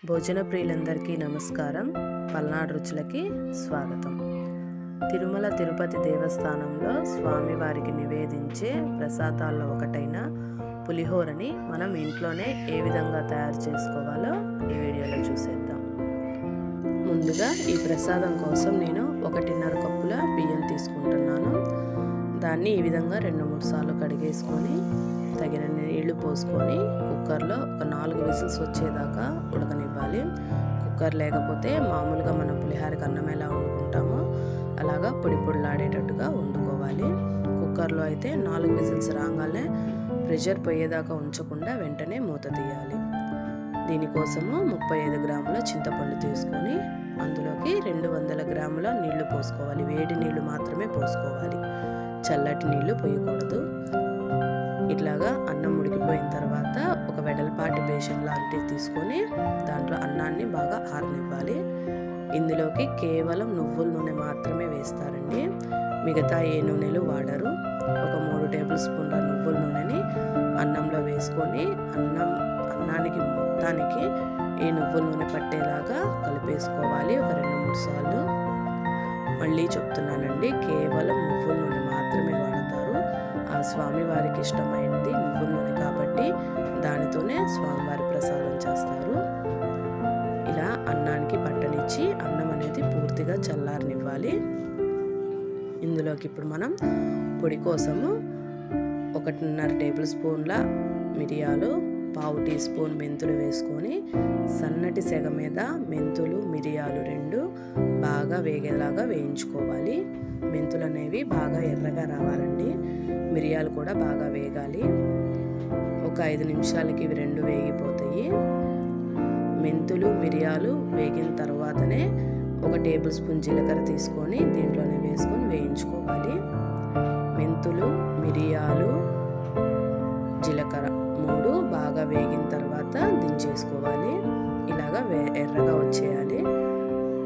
భోజన ప్రియులందరికీ నమస్కారం. పల్నాడు రుచులకి స్వాగతం. తిరుమల తిరుపతి దేవస్థానంలో స్వామివారికి నివేదించే ప్రసాదాల్లో ఒకటైన పులిహోరని మనం ఇంట్లోనే ఏ విధంగా తయారు చేసుకోవాలో ఈ వీడియోలో చూసేద్దాం. ముందుగా ఈ ప్రసాదం కోసం నేను 1.5 కప్పుల బియ్యం తీసుకుంటున్నాను. దాన్ని ఈ విధంగా 2-3 సార్లు కడిగేసుకొని తగిన నీళ్లు పోసుకొని కుక్కర్లో ఒక 4 విజిల్స్ వచ్చేదాకా ఉడకనివ్వాలి. కుక్కర్ లేకపోతే మామూలుగా మనం పులిహోరకి అన్నం ఎలా వండుకుంటామో అలాగా పొడి పొడిలాడేటట్టుగా వండుకోవాలి. కుక్కర్లో అయితే 4 విజిల్స్ రాగానే ప్రెషర్ పోయేదాకా ఉంచకుండా వెంటనే మూత తీయాలి. దీనికోసము 35 గ్రాముల చింతపండు తీసుకొని అందులోకి 200 గ్రాముల నీళ్లు పోసుకోవాలి. వేడి నీళ్లు మాత్రమే పోసుకోవాలి, చల్లటి నీళ్లు పోయకూడదు. ఇట్లాగా అన్నం ఉడికిపోయిన తర్వాత ఒక వెడల్పాటి బేషన్ లాంటివి తీసుకొని దాంట్లో అన్నాన్ని బాగా ఆరనివ్వాలి. ఇందులోకి కేవలం నువ్వుల నూనె మాత్రమే వేస్తారండి, మిగతా ఏ నూనెలు వాడరు. ఒక 3 టేబుల్ స్పూన్ల నువ్వుల నూనెని అన్నంలో వేసుకొని అన్నానికి మొత్తానికి ఈ నువ్వుల నూనె పట్టేలాగా కలిపేసుకోవాలి ఒక 2-3 సార్లు. మళ్ళీ చెప్తున్నానండి, కేవలం నువ్వుల నూనె మాత్రమే వాడతారు. ఆ స్వామివారికి ఇష్టమైనది నువ్వుల నూనె కాబట్టి దానితోనే స్వామివారి ప్రసాదం చేస్తారు. ఇలా అన్నానికి పట్టనిచ్చి అన్నం అనేది పూర్తిగా చల్లారనివ్వాలి. ఇందులోకి ఇప్పుడు మనం పొడి కోసము 1.5 టేబుల్ స్పూన్ల మిరియాలు, 1/2 టీ స్పూన్ మెంతులు వేసుకొని సన్నటి సెగ మీద మెంతులు మిరియాలు 2 బాగా వేగేలాగా వేయించుకోవాలి. మెంతులు అనేవి బాగా ఎర్రగా రావాలండి, మిరియాలు కూడా బాగా వేగాలి. ఒక 5 నిమిషాలకి ఇవి 2 వేగిపోతాయి. మెంతులు మిరియాలు వేగిన తర్వాతనే 1 టేబుల్ స్పూన్ జీలకర్ర తీసుకొని దీంట్లోనే వేసుకొని వేయించుకోవాలి. మెంతులు మిరియాలు జీలకర్ర 3 బాగా వేగిన తర్వాత దించేసుకోవాలి. ఇలాగా ఎర్రగా వచ్చేయాలి.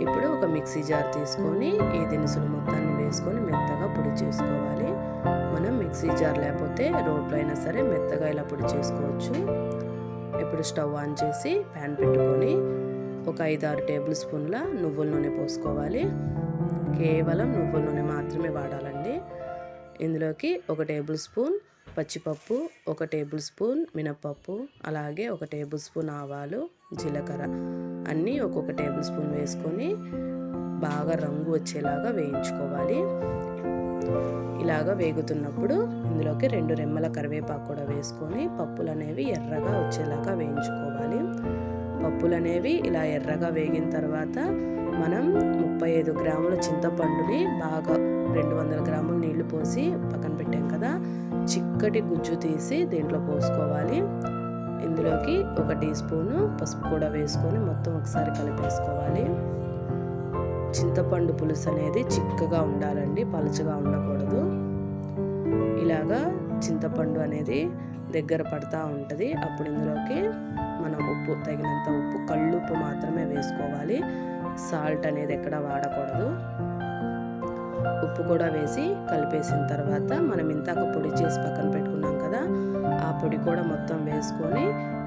ఇప్పుడు ఒక మిక్సీ జార్ తీసుకొని ఈ దినుసులు మొత్తాన్ని వేసుకొని మెత్తగా పొడి చేసుకోవాలి. మనం మిక్సీ జార్ లేకపోతే రోట్లో అయినా సరే మెత్తగా ఇలా పొడి చేసుకోవచ్చు. ఇప్పుడు స్టవ్ ఆన్ చేసి ప్యాన్ పెట్టుకొని ఒక 5-6 టేబుల్ స్పూన్ల నువ్వుల నూనె పోసుకోవాలి. కేవలం నువ్వుల నూనె మాత్రమే వాడాలండి. ఇందులోకి 1 టేబుల్ స్పూన్ పచ్చిపప్పు, 1 టేబుల్ స్పూన్ మినపప్పు, అలాగే 1 టేబుల్ స్పూన్ ఆవాలు, జీలకర్ర అన్నీ ఒక్కొక్క టేబుల్ స్పూన్ వేసుకొని బాగా రంగు వచ్చేలాగా వేయించుకోవాలి. ఇలాగా వేగుతున్నప్పుడు ఇందులోకి 2 రెమ్మల కరివేపాకు కూడా వేసుకొని పప్పులు అనేవి ఎర్రగా వచ్చేలాగా వేయించుకోవాలి. పప్పులు అనేవి ఇలా ఎర్రగా వేగిన తర్వాత మనం 35 గ్రాముల చింతపండుని బాగా 200 గ్రాముల నీళ్లు పోసి పక్కన పెట్టాం కదా, చిక్కటి గుజ్జు తీసి దీంట్లో పోసుకోవాలి. ఇందులోకి 1 టీ స్పూను పసుపు కూడా వేసుకొని మొత్తం ఒకసారి కలిపేసుకోవాలి. చింతపండు పులుసు అనేది చిక్కగా ఉండాలండి, పలుచగా ఉండకూడదు. ఇలాగా చింతపండు అనేది దగ్గర పడతా ఉంటుంది. అప్పుడు ఇందులోకి మనం ఉప్పు, తగినంత ఉప్పు, కళ్ళుప్పు మాత్రమే వేసుకోవాలి. సాల్ట్ అనేది ఎక్కడ వాడకూడదు. ఉప్పు కూడా వేసి కలిపేసిన తర్వాత మనం ఇంతాక పొడి చేసి పక్కన పెట్టుకున్నాం కదా, ఆ పొడి కూడా మొత్తం వేసుకొని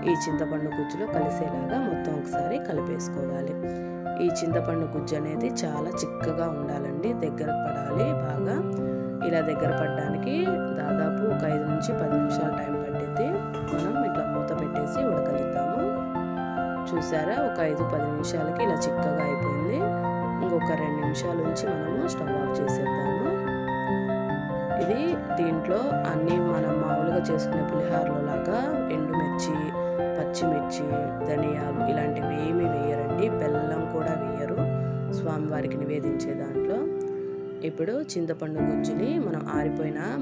ఈ చింతపండు గుజ్జులో కలిసేలాగా మొత్తం ఒకసారి కలిపేసుకోవాలి. ఈ చింతపండు గుజ్జు అనేది చాలా చిక్కగా ఉండాలండి, దగ్గర పడాలి బాగా. ఇలా దగ్గర పడడానికి దాదాపు ఒక 5-10 నిమిషాలు టైం పట్టిద్ది. మనం ఇట్లా మూత పెట్టేసి ఉడకనిద్దాము. చూసారా, ఒక 5-10 నిమిషాలకి ఇలా చిక్కగా అయిపోయింది. ఇంకొక 2 నిమిషాల నుంచి మనము స్టవ్ ఆఫ్ చేసేద్దాము. ఇది దీంట్లో అన్నీ మనం మామూలుగా చేసుకునే పులిహోరలో లాగా ఎండుమిర్చి, పచ్చిమిర్చి, ధనియాలు ఇలాంటివి ఏమీ వేయరండి. బెల్లం కూడా వేయరు స్వామివారికి నివేదించే దాంట్లో. ఇప్పుడు చింతపండు గుజ్జుని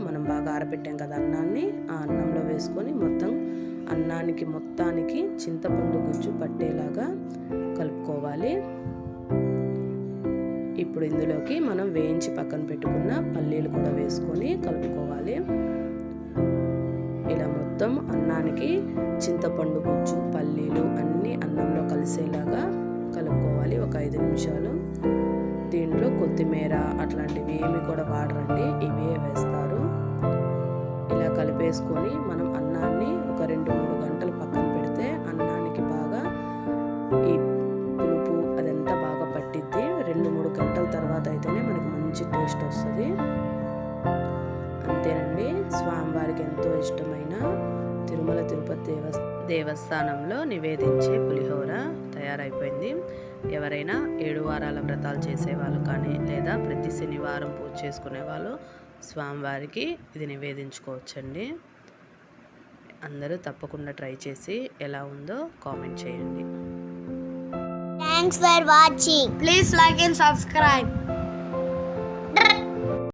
మనం బాగా ఆరబెట్టాం కదా అన్నాన్ని, ఆ అన్నంలో వేసుకొని మొత్తం అన్నానికి మొత్తానికి చింతపండు గుజ్జు పట్టేలాగా కలుపుకోవాలి. ఇప్పుడు ఇందులోకి మనం వేయించి పక్కన పెట్టుకున్న పల్లీలు కూడా వేసుకొని కలుపుకోవాలి. ఇలా మొత్తం అన్నానికి చింతపండు గుజ్జు పల్లీలు అన్నీ అన్నంలో కలిసేలాగా కలుపుకోవాలి ఒక 5 నిమిషాలు. దీంట్లో కొత్తిమీర అట్లాంటివి ఏమి కూడా వాడరండి, ఇవే వేస్తారు. ఇలా కలిపేసుకొని మనం అన్నాన్ని ఒక 2-3 గంటలు పక్కన పెడితే అన్నానికి బాగా ఈ అంతేనండి, స్వామివారికి ఎంతో ఇష్టమైన తిరుమల తిరుపతి దేవస్థానంలో నివేదించే పులిహోర తయారైపోయింది. ఎవరైనా 7 వారాల వ్రతాలు చేసేవాళ్ళు కానీ లేదా ప్రతి శనివారం పూజ చేసుకునే వాళ్ళు స్వామివారికి ఇది నివేదించుకోవచ్చండి. అందరూ తప్పకుండా ట్రై చేసి ఎలా ఉందో కామెంట్ చేయండి. Thanks for watching. Please like and subscribe.